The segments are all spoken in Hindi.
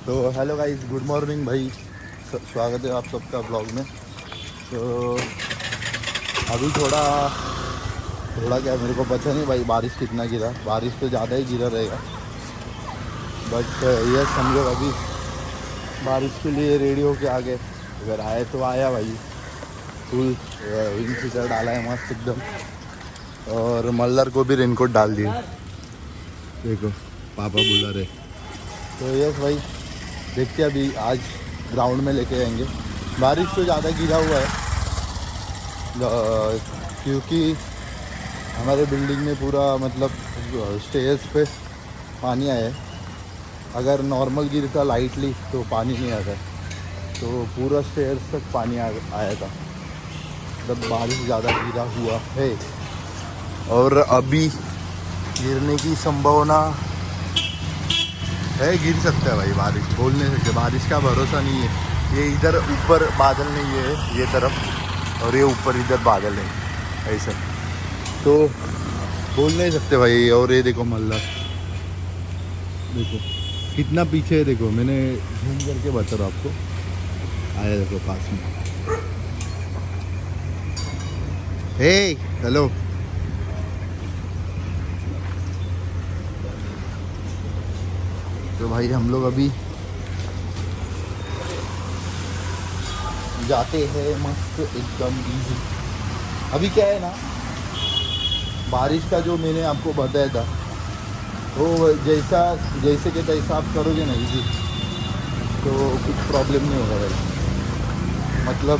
तो हेलो गाइस, गुड मॉर्निंग भाई। स्वागत है आप सबका ब्लॉग में। तो अभी थोड़ा थोड़ा क्या, मेरे को पता नहीं भाई बारिश कितना गिरा। बारिश तो ज़्यादा ही गिरा रहेगा, बट यस हम लोग अभी बारिश के लिए रेडी होके आ गए। अगर आए तो आया भाई, फुल विंड शीटर डाला है मस्त एकदम। और मल्लर को भी रेनकोट डाल दिए, देखो पापा बुला रहे। तो यस भाई, देखते हैं अभी आज ग्राउंड में लेके जाएंगे। बारिश तो ज़्यादा गिरा हुआ है क्योंकि हमारे बिल्डिंग में पूरा मतलब स्टेयर्स पे पानी आया है। अगर नॉर्मल गिरता लाइटली तो पानी नहीं आता, तो पूरा स्टेयर्स तक पानी आया था। मतलब बारिश ज़्यादा गिरा हुआ है और अभी गिरने की संभावना है। गिर सकता है भाई, बारिश बोल नहीं सकते, बारिश का भरोसा नहीं है। ये इधर ऊपर बादल नहीं है ये तरफ, और ये ऊपर इधर बादल है, ऐसा तो बोल नहीं सकते भाई। और ये देखो मल्ला, देखो कितना पीछे है। देखो मैंने झूम करके बता रहा हूँ आपको, आया देखो पास में। हे हेलो, तो भाई हम लोग अभी जाते हैं मस्त एकदम इजी। अभी क्या है ना, बारिश का जो मैंने आपको बताया था, वो जैसे कि तैसा आप करोगे ना इजी, तो कुछ प्रॉब्लम नहीं होगा भाई। मतलब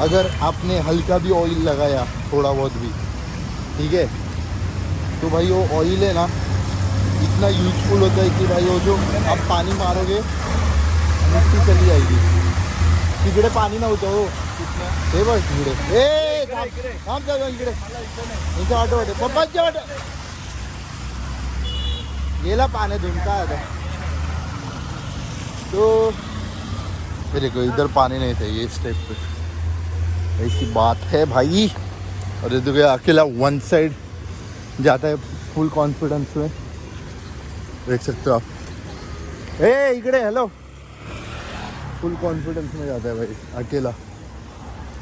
अगर आपने हल्का भी ऑयल लगाया, थोड़ा बहुत भी, ठीक है, तो भाई वो ऑयल है ना इतना यूजफुल होता है कि भाई वो जो आप पानी मारोगे मिट्टी चली जाएगी। तिकडे पानी नव्हतं हो, हे बघ तिकडे, थांब जाऊ इकडे, इथे ऑटो होते पप्पाच्या ऑटो गेला पाण्यात धुऊन काय आता। तो ये देखो इधर पानी नहीं था ये स्टेप पे, ऐसी बात है भाई। और ये देखो अकेला वन साइड जाता है फुल कॉन्फिडेंस में, देख सकते हो आप। इकडे हेलो, फुल कॉन्फिडेंस में जाता है भाई अकेला।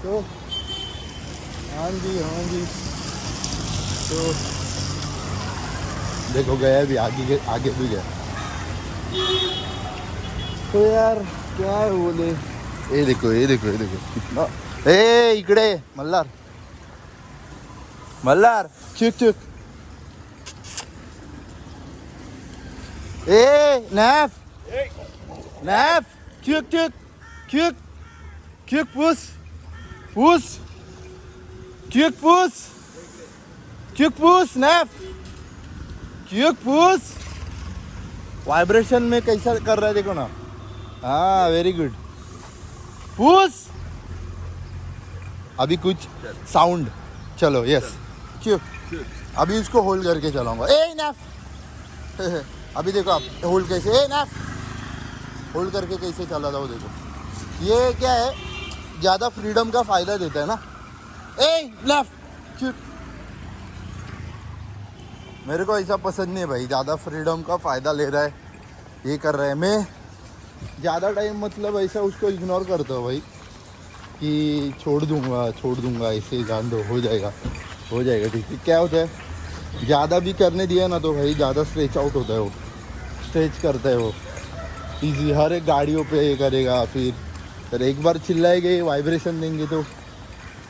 तो हाँ जी हाँ जी, तो देखो गया भी, आगे भी गया। तो यार क्या है बोले, ये देखो ये देखो ये देखो कितना। इकडे मल्हार, मल्हार चुक चुक, नैफ नैफ चुक चुक चुक चुक, पुस पुस चुक पुस चुक पुस नैफ चुक पुस। वाइब्रेशन में कैसा कर रहा है देखो ना। हाँ वेरी गुड, पुस। अभी कुछ साउंड, चलो यस चुप। अभी उसको होल्ड करके चलाऊंगा। नैफ अभी देखो आप होल्ड कैसे, नैफ होल्ड करके कैसे चला था वो देखो। ये क्या है, ज़्यादा फ्रीडम का फ़ायदा देता है ना। लेफ्ट चुप, मेरे को ऐसा पसंद नहीं है भाई, ज़्यादा फ्रीडम का फ़ायदा ले रहा है, ये कर रहा है। मैं ज़्यादा टाइम मतलब ऐसा उसको इग्नोर करता हूँ भाई, कि छोड़ दूंगा ऐसे, जान दो, हो जाएगा ठीक है। क्या होता है, ज़्यादा भी करने दिया ना तो भाई ज़्यादा स्ट्रेच आउट होता है, वो स्ट्रेच करता है वो इजी। हर एक गाड़ियों पे ये करेगा, फिर एक बार चिल्लाएंगे, वाइब्रेशन देंगे तो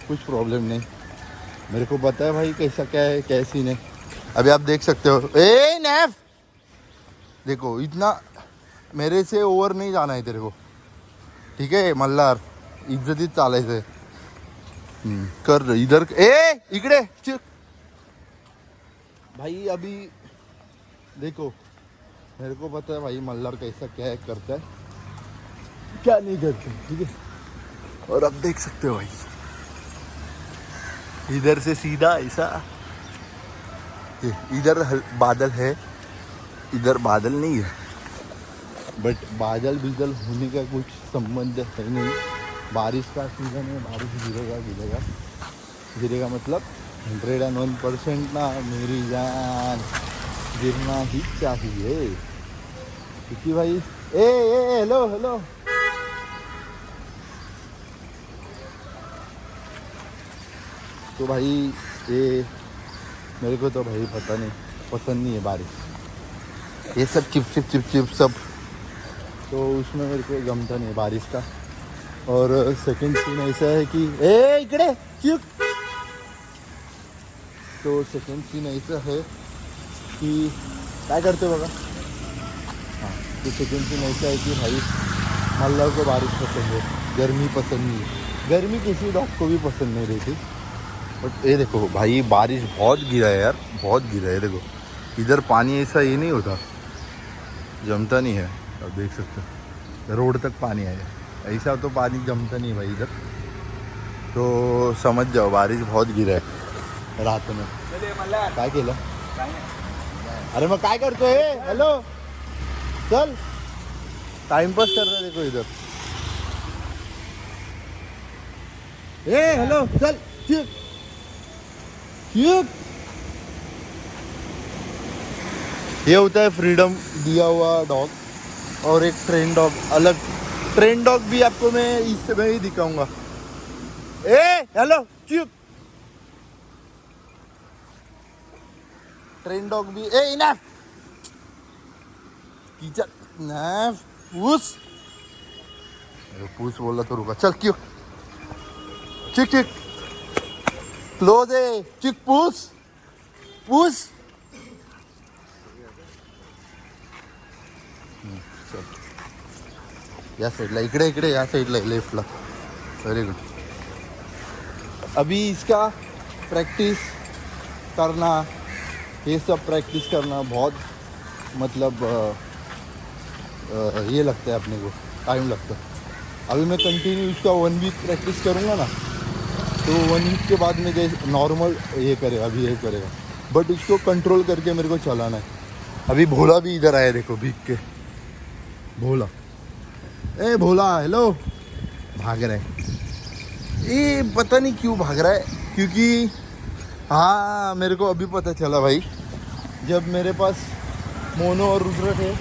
कुछ प्रॉब्लम नहीं। मेरे को पता है भाई कैसा क्या है, क्या सीन है। अभी आप देख सकते हो, नैफ देखो इतना मेरे से ओवर नहीं जाना है तेरे को, ठीक है मल्हार, इज्जतीत चालायचं कर इधर। इकडे चुप भाई। अभी देखो मेरे को पता है भाई मल्हार कैसा क्या है, करता है क्या नहीं करता, ठीक है। और अब देख सकते हो भाई, इधर से सीधा ऐसा, इधर बादल है, इधर बादल नहीं है, बट बादल बिदल होने का कुछ संबंध है नहीं। बारिश का सीज़न है, बारिश गिरेगा मतलब 101% ना मेरी जान, गिरना ही चाहिए। क्योंकि भाई ए हेलो हेलो। तो भाई ये मेरे को तो भाई पता नहीं, पसंद नहीं है बारिश, ये सब चिप चिप चिप चिप सब, तो उसमें मेरे को जमता नहीं है बारिश का। और सेकंड सीन ऐसा है कि ए इकडे चुप। तो सेकंड सीन ऐसा है कि क्या करते बघा। हाँ, तो सेकंड सीन ऐसा है कि भाई मल्लाह को बारिश पसंद है, गर्मी पसंद नहीं है। गर्मी किसी डॉग को भी पसंद नहीं रहती। बट ये देखो भाई बारिश बहुत गिरा है यार, बहुत गिरा है। देखो इधर पानी ऐसा ये नहीं होता, जमता नहीं है। अब देख सकते हो रोड तक पानी आया, ऐसा तो पानी जमता नहीं भाई इधर। तो समझ जाओ बारिश बहुत गिरा है रात में। काय केलं? अरे मग काय करतोय? हेलो चल, टाइमपास कर रहा है देखो इधर। ए हेलो चल चुप चुप। ये होता है फ्रीडम दिया हुआ डॉग, और एक ट्रेन डॉग अलग। ट्रेन डॉग भी आपको मैं इससे में ही दिखाऊंगा। ए हेलो चुप। ट्रेन डॉग भी ए इनफ टीचर इनफ पूस। पूस बोला तो रुका, चल क्यों चिक चिक क्लोज है चिक पूस पूस। या साईडला इकडे इकडे या साईडला लेफ्टला। Very good. अभी इसका प्रैक्टिस करना, ये सब प्रैक्टिस करना बहुत मतलब ये लगता है अपने को, टाइम लगता है। अभी मैं कंटिन्यू इसका 1 वीक प्रैक्टिस करूँगा ना, तो 1 वीक के बाद में जैसे नॉर्मल ये करेगा, अभी ये करेगा। बट इसको कंट्रोल करके मेरे को चलाना है। अभी भोला भी इधर आया देखो भीग के। भोला ए भोला हेलो, भाग रहा है ये, पता नहीं क्यों भाग रहा है। क्योंकि हाँ मेरे को अभी पता चला भाई, जब मेरे पास मोनो और रुद्र थे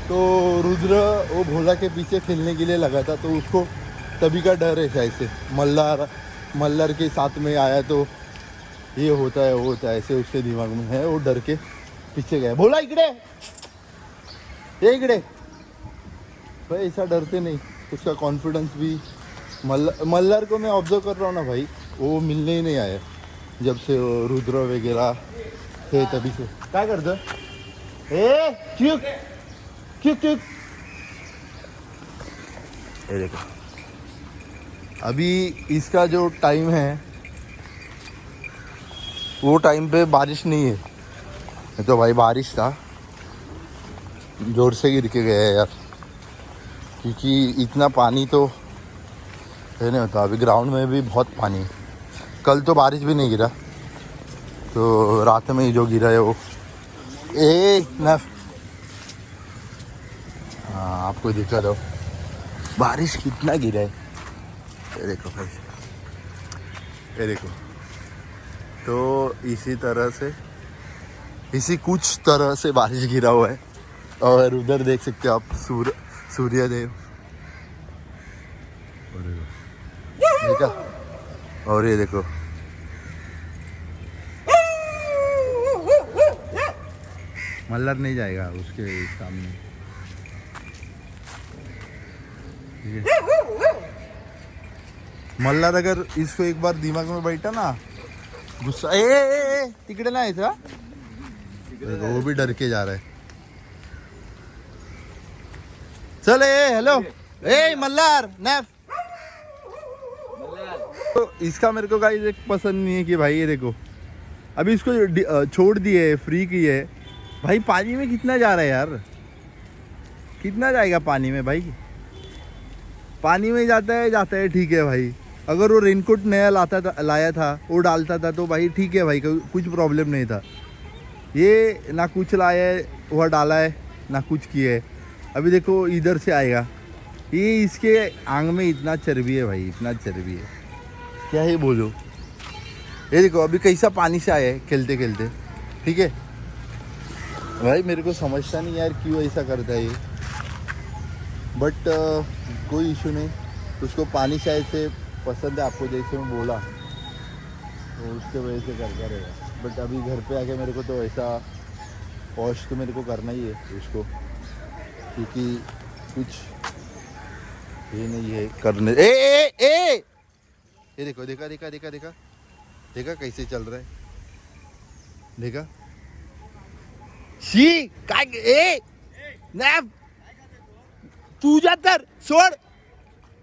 तो रुद्र वो भोला के पीछे खेलने के लिए लगा था, तो उसको तभी का डर है शायद से। मल्लार के साथ में आया तो ये होता है वो होता है, ऐसे उसके दिमाग में है, वो डर के पीछे गया। भोला इकडे ये इकडे भाई, ऐसा डरते नहीं। उसका कॉन्फिडेंस भी मल्लार को मैं ऑब्जर्व कर रहा हूँ ना भाई, वो मिलने ही नहीं आया जब से वो रुद्र वगैरह थे तभी से। क्या करते ए चुप चुप चुप। ये देखो अभी इसका जो टाइम है वो टाइम पे बारिश नहीं है, तो भाई बारिश था, जोर से गिर के गया यार। क्योंकि इतना पानी तो है नहीं होता, अभी ग्राउंड में भी बहुत पानी है। कल तो बारिश भी नहीं गिरा, तो रात में ही जो गिरा है वो ए नफ। हाँ आपको दिखा दो बारिश कितना गिरा है, ये देखो भाई, ये देखो। तो इसी कुछ तरह से बारिश गिरा हुआ है। और उधर देख सकते हो आप सूर्यदेव, देखा। और ये देखो मल्लार नहीं जाएगा उसके सामने, ठीक है। मल्लार अगर इसको एक बार दिमाग में बैठा ना, गुस्सा ए तिकडे ना ऐसा, वो भी डर के जा रहा है। चल ए हेलो ए मल्लार नैफ। तो इसका मेरे को गाइस एक पसंद नहीं है कि भाई ये देखो अभी इसको छोड़ दिए, फ्री किए भाई। पानी में कितना जा रहा है यार, कितना जाएगा पानी में भाई। पानी में जाता है ठीक है भाई। अगर वो रेनकोट नया लाया था वो डालता था तो भाई ठीक है भाई, कुछ प्रॉब्लम नहीं था। ये ना कुछ लाया है वह डाला है ना कुछ किया है। अभी देखो इधर से आएगा, ये इसके आंग में इतना चर्बी है भाई, इतना चर्बी है, क्या ही बोलो। ये देखो अभी कैसा पानी से आया है खेलते खेलते, ठीक है भाई। मेरे को समझता नहीं यार क्यों ऐसा करता है ये। बट कोई इशू नहीं, उसको पानी शायद से पसंद है आपको, जैसे मैं बोला तो उसके वजह से करता रहेगा। बट अभी घर पे आके मेरे को तो ऐसा वॉश तो मेरे को करना ही है उसको, क्योंकि कुछ ये नहीं है करने। ए ये देखो, देखा देखा देखा देखा देखा कैसे चल रहा है, देखा शी काय ए नॅप तू जा तर सोड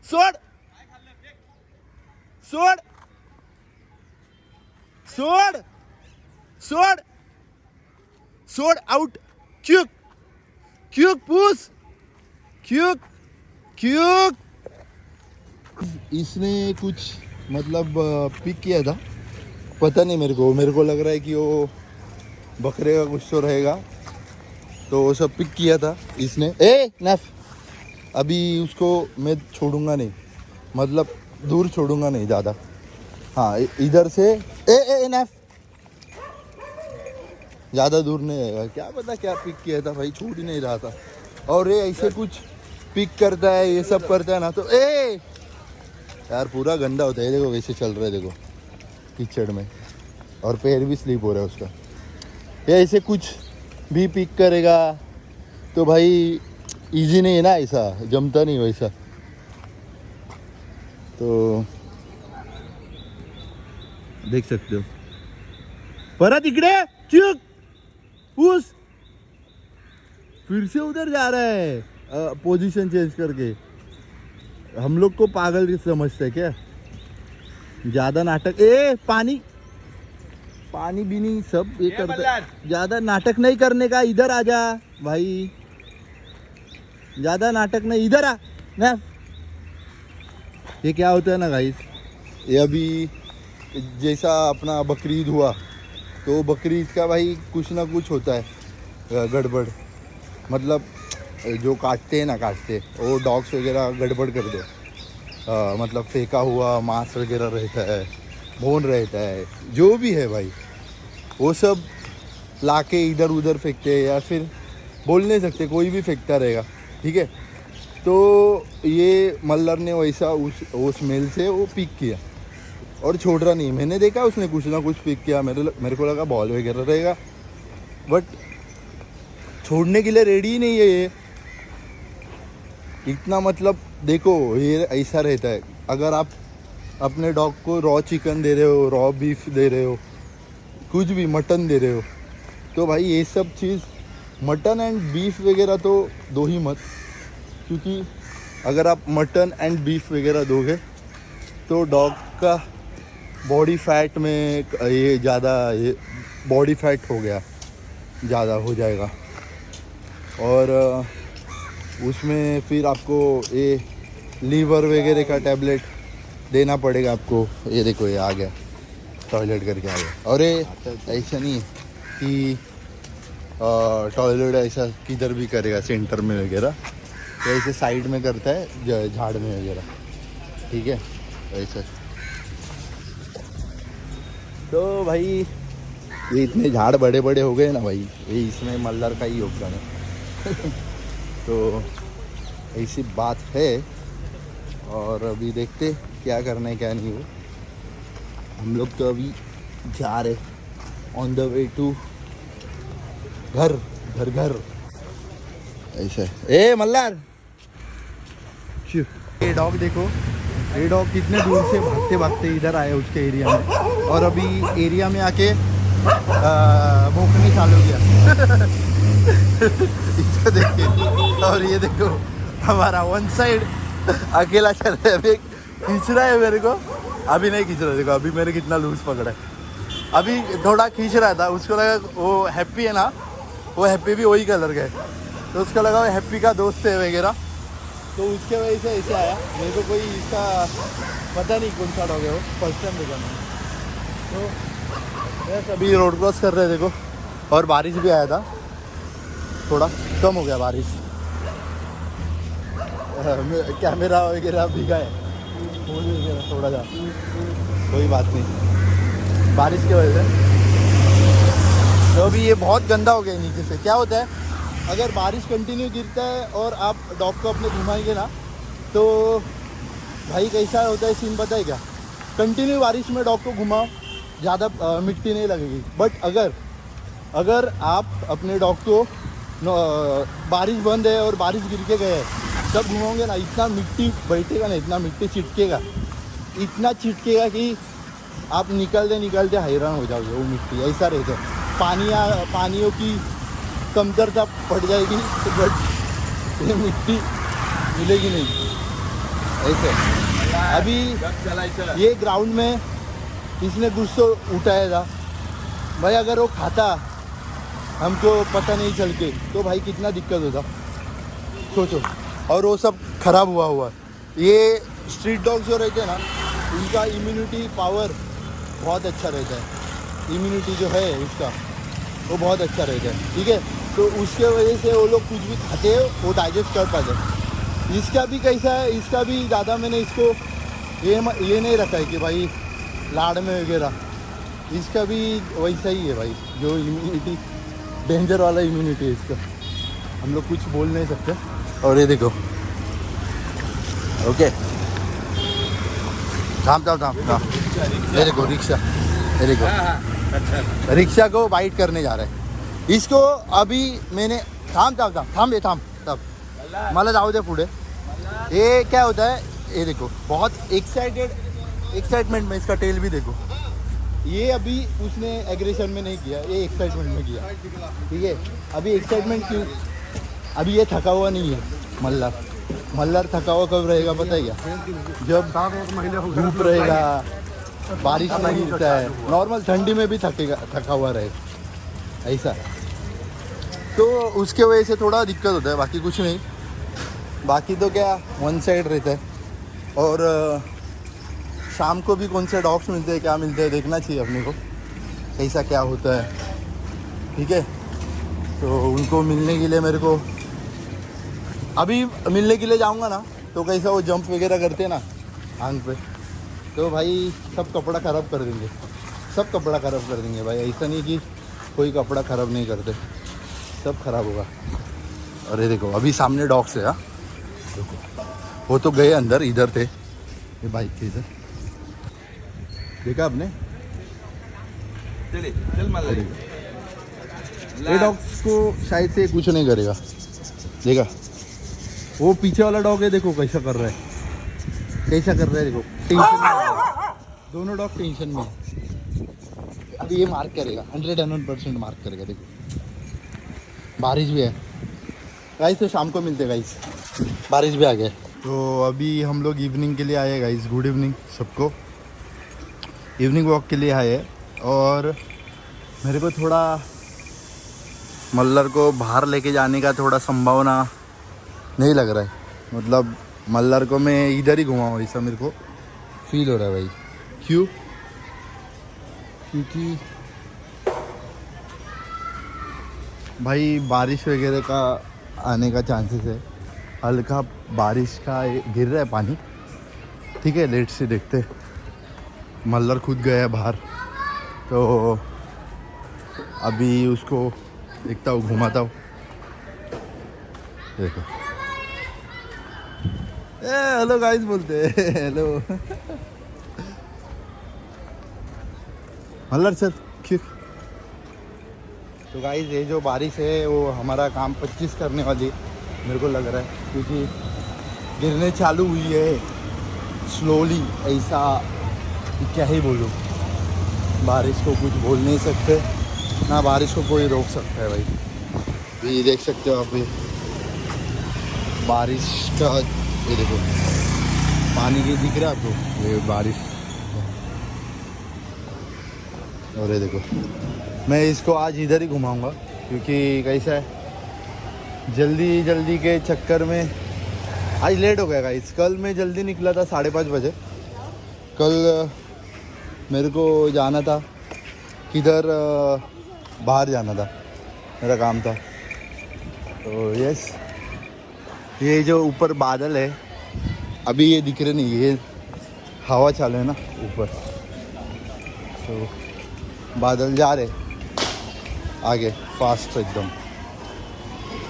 सोड सोड सोड सोड सोड आउट क्यूक क्यूक पूस क्यूक क्यूक। इसने कुछ मतलब पिक किया था, पता नहीं मेरे को लग रहा है कि वो बकरे का कुछ तो रहेगा, तो वो सब पिक किया था इसने। ए नफ, अभी उसको मैं छोड़ूंगा नहीं, मतलब दूर छोड़ूंगा नहीं ज़्यादा। हाँ इधर से ए नफ ज़्यादा दूर नहीं आएगा, क्या पता क्या पिक किया था भाई, छोड़ ही नहीं रहा था। और ये ऐसे कुछ पिक करता है, ये सब करता है ना, तो ए यार पूरा गंदा होता है। देखो वैसे चल रहा है, देखो कीचड़ में, और पैर भी स्लिप हो रहा है उसका। ये ऐसे कुछ भी पिक करेगा तो भाई इजी नहीं है ना, ऐसा जमता नहीं वैसा। तो देख सकते हो, परत इकडे चुक उस फिर से उधर जा रहा है पोजीशन चेंज करके। हम लोग को पागल समझते हैं क्या, ज्यादा नाटक। ए पानी पानी बीनी सब ये करता है, ज्यादा नाटक नहीं करने का, इधर आ जा भाई, ज्यादा नाटक नहीं, इधर आ ना। ये क्या होता है ना गाइस, ये अभी जैसा अपना बकरीद हुआ, तो बकरीद का भाई कुछ ना कुछ होता है गड़बड़, मतलब जो काटते हैं ना, काटते वो डॉग्स वगैरह गड़बड़ कर दो, मतलब फेंका हुआ मांस वगैरह रहता है, बोन रहता है, जो भी है भाई वो सब लाके इधर उधर फेंकते हैं, या फिर बोल नहीं सकते, कोई भी फेंकता रहेगा, ठीक है। तो ये मल्लर ने वैसा वो स्मेल से वो पिक किया और छोड़ रहा नहीं। मैंने देखा उसने कुछ ना कुछ पिक किया, मेरे को लगा बॉल वगैरह रहेगा, बट छोड़ने के लिए रेडी ही नहीं है ये इतना। मतलब देखो ये ऐसा रहता है, अगर आप अपने डॉग को रॉ चिकन दे रहे हो, रॉ बीफ दे रहे हो, कुछ भी मटन दे रहे हो, तो भाई ये सब चीज़ मटन एंड बीफ वगैरह तो दो ही मत, क्योंकि अगर आप मटन एंड बीफ वगैरह दोगे तो डॉग का बॉडी फैट में ये ज़्यादा, ये बॉडी फैट हो गया ज़्यादा हो जाएगा, और उसमें फिर आपको ये लीवर वगैरह का टैबलेट देना पड़ेगा आपको। ये देखो ये आ गया, टॉयलेट करके आ गया। और ये ऐसा नहीं है कि टॉयलेट ऐसा किधर भी करेगा, सेंटर में वगैरह, तो ऐसे साइड में करता है झाड़ में वगैरह, ठीक है ऐसा। तो भाई ये इतने झाड़ बड़े बड़े हो गए ना भाई, ये इसमें मल्लर का ही योगदान है। तो ऐसी बात है, और अभी देखते क्या करना है क्या नहीं हो। हम लोग तो अभी जा रहे ऑन द वे टू घर घर घर ऐसा है। ए मल्लार, ये डॉग देखो, ये डॉग कितने दूर से भागते भागते इधर आए उसके एरिया में, और अभी एरिया में आके भौंकनी चालू किया। इसको देखिए, और ये देखो हमारा वन साइड अकेला चल रहा है, खींच रहा है मेरे को, अभी नहीं खींच रहा, देखो अभी मेरे कितना लूज पकड़ा है। अभी थोड़ा खींच रहा था, उसको लगा वो हैप्पी है ना, वो हैप्पी भी वही कलर का है, तो उसको लगा वो हैप्पी का दोस्त है वगैरह, तो उसके वजह से ऐसे आया। मेरे को कोई इसका पता नहीं कौन सा डॉग है, वो फर्स्ट टाइम देखा मैंने। तो बस अभी रोड क्रॉस कर रहे देखो, और बारिश भी आया था, थोड़ा कम हो गया बारिश, कैमरा वगैरह भीगा है, फोन वगैरह थोड़ा सा, कोई बात नहीं, बारिश की वजह से। तो अभी ये बहुत गंदा हो गया नीचे से। क्या होता है अगर बारिश कंटिन्यू गिरता है और आप डॉग को अपने घुमाएंगे ना, तो भाई कैसा होता है सीन पता है क्या? कंटिन्यू बारिश में डॉग को घुमाओ, ज़्यादा मिट्टी नहीं लगेगी। बट अगर आप अपने डॉग को बारिश बंद है और बारिश गिर के गए तब घुमाओगे ना, इतना मिट्टी बैठेगा ना, इतना मिट्टी चिटकेगा, इतना चिटकेगा कि आप निकलते हैरान हो जाओगे। वो मिट्टी ऐसा रहता है, पानियों की कमतरता पड़ जाएगी, बट ये मिट्टी मिलेगी नहीं ऐसे। अभी ये ग्राउंड में इसने गुस्सा उठाया था भाई, अगर वो खाता हमको पता नहीं चल के तो भाई कितना दिक्कत होता सोचो। और वो सब खराब हुआ। ये स्ट्रीट डॉग्स जो रहते हैं ना, उनका इम्यूनिटी पावर बहुत अच्छा रहता है। इम्यूनिटी जो है उसका वो बहुत अच्छा रहता है, ठीक है। तो उसके वजह से वो लोग कुछ भी खाते हैं वो डाइजेस्ट कर पाते हैं। इसका भी कैसा है, इसका भी ज़्यादा मैंने इसको ये नहीं रखा है कि भाई लाड़ में वगैरह, इसका भी वैसा ही है भाई, जो इम्यूनिटी डेंजर वाला इम्यूनिटी है इसका, हम लोग कुछ बोल नहीं सकते। और ये देखो, ओके थाम, ये देखो रिक्शा, ये देखो रिक्शा को बाइट करने जा रहा है इसको। अभी मैंने थाम तब मला जाऊ दे पुढे। ये क्या होता है, ये देखो बहुत एक्साइटमेंट में इसका टेल भी देखो। ये अभी उसने एग्रेशन में नहीं किया, ये एक्साइटमेंट में किया, ठीक है। अभी एक्साइटमेंट क्यों? अभी ये थका हुआ नहीं है। मल्लर थका हुआ कब रहेगा पता है क्या? जब धूप रहेगा, बारिश नहीं गिरता है, नॉर्मल ठंडी में भी थका हुआ रहेगा ऐसा। तो उसके वजह से थोड़ा दिक्कत होता है, बाकी कुछ नहीं। बाकी तो क्या वन साइड रहता है। और शाम को भी कौन से डॉग्स मिलते हैं, क्या मिलते हैं, देखना चाहिए अपने को कैसा क्या होता है, ठीक है। तो उनको मिलने के लिए मेरे को अभी मिलने के लिए जाऊंगा ना, तो कैसा वो जंप वगैरह करते हैं ना आंख पे, तो भाई सब कपड़ा ख़राब कर देंगे, सब कपड़ा ख़राब कर देंगे भाई। ऐसा नहीं कि कोई कपड़ा ख़राब नहीं करते, सब खराब होगा। और ये देखो अभी सामने डॉग्स है, हाँ देखो वो तो गए अंदर, इधर थे ये बाइक के इधर, देखा आपने? ये डॉग्स को शायद से कुछ नहीं करेगा, देखा वो पीछे वाला डॉग है, देखो कैसा कर रहा है, देखो टेंशन में, दोनों डॉग टेंशन में। अभी ये मार्क करेगा, 101% मार्क करेगा। देखो बारिश भी है गाइस, तो शाम को मिलते हैं गाइस, बारिश भी आ गया। तो अभी हम लोग इवनिंग के लिए आए गाइस, गुड इवनिंग सबको। इवनिंग वॉक के लिए आए और मेरे को थोड़ा मल्लर को बाहर लेके जाने का थोड़ा संभावना नहीं लग रहा है, मतलब मल्लर को मैं इधर ही घुमाऊँ ऐसा मेरे को फील हो रहा है भाई। क्यों? क्योंकि भाई बारिश वगैरह का आने का चांसेस है, हल्का बारिश का गिर रहा है पानी, ठीक है। लेट से देखते, मल्लर खुद गया है बाहर, तो अभी उसको देखता हूँ, घुमाता हूँ। देखो हेलो गाइस बोलते हैं, हेलो मल्लर सर क्यों। तो गाइस ये जो बारिश है वो हमारा काम 25 करने वाली मेरे को लग रहा है, क्योंकि गिरने चालू हुई है स्लोली ऐसा, क्या ही बोलूँ। बारिश को कुछ बोल नहीं सकते ना, बारिश को कोई रोक सकता है भाई। ये देख सकते हो आप, ये बारिश का, ये देखो पानी के दिख रहा है आपको, ये बारिश। और ये देखो मैं इसको आज इधर ही घुमाऊंगा, क्योंकि कैसा है जल्दी के चक्कर में आज लेट हो गया गाइस। कल मैं जल्दी निकला था 5:30 बजे, कल मेरे को जाना था किधर, बाहर जाना था, मेरा काम था। तो यस, ये जो ऊपर बादल है अभी ये दिख रहे नहीं, ये हवा चालू है ना ऊपर, तो बादल जा रहे आगे फास्ट एकदम।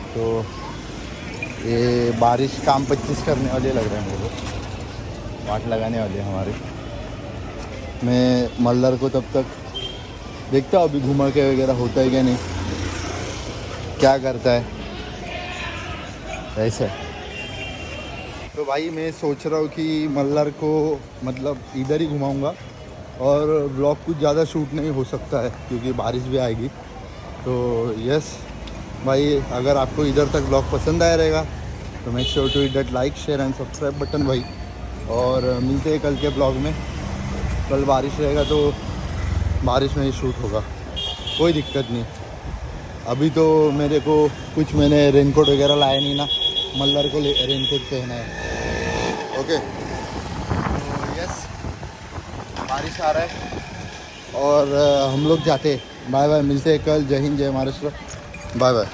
तो ये बारिश काम 25 करने वाले लग रहे हैं मेरे को, वाट लगाने वाले हैं हमारे। मैं मल्लर को तब तक देखता हूँ अभी घुमा के वगैरह होता है क्या नहीं, क्या करता है ऐसे। तो भाई मैं सोच रहा हूँ कि मल्लर को मतलब इधर ही घुमाऊँगा और ब्लॉग कुछ ज़्यादा शूट नहीं हो सकता है क्योंकि बारिश भी आएगी। तो यस भाई, अगर आपको इधर तक ब्लॉग पसंद आया रहेगा तो make sure to hit that like share and subscribe button भाई। और मिलते हैं कल के ब्लॉग में। कल बारिश रहेगा तो बारिश में ही शूट होगा, कोई दिक्कत नहीं। अभी तो मेरे को कुछ, मैंने रेनकोट वगैरह लाया नहीं ना, मल्लर को रेनकोट पहना है। ओके तो यस, बारिश आ रहा है और हम लोग जाते हैं। बाय बाय, मिलते हैं कल। जय हिंद, जय महाराष्ट्र, बाय बाय।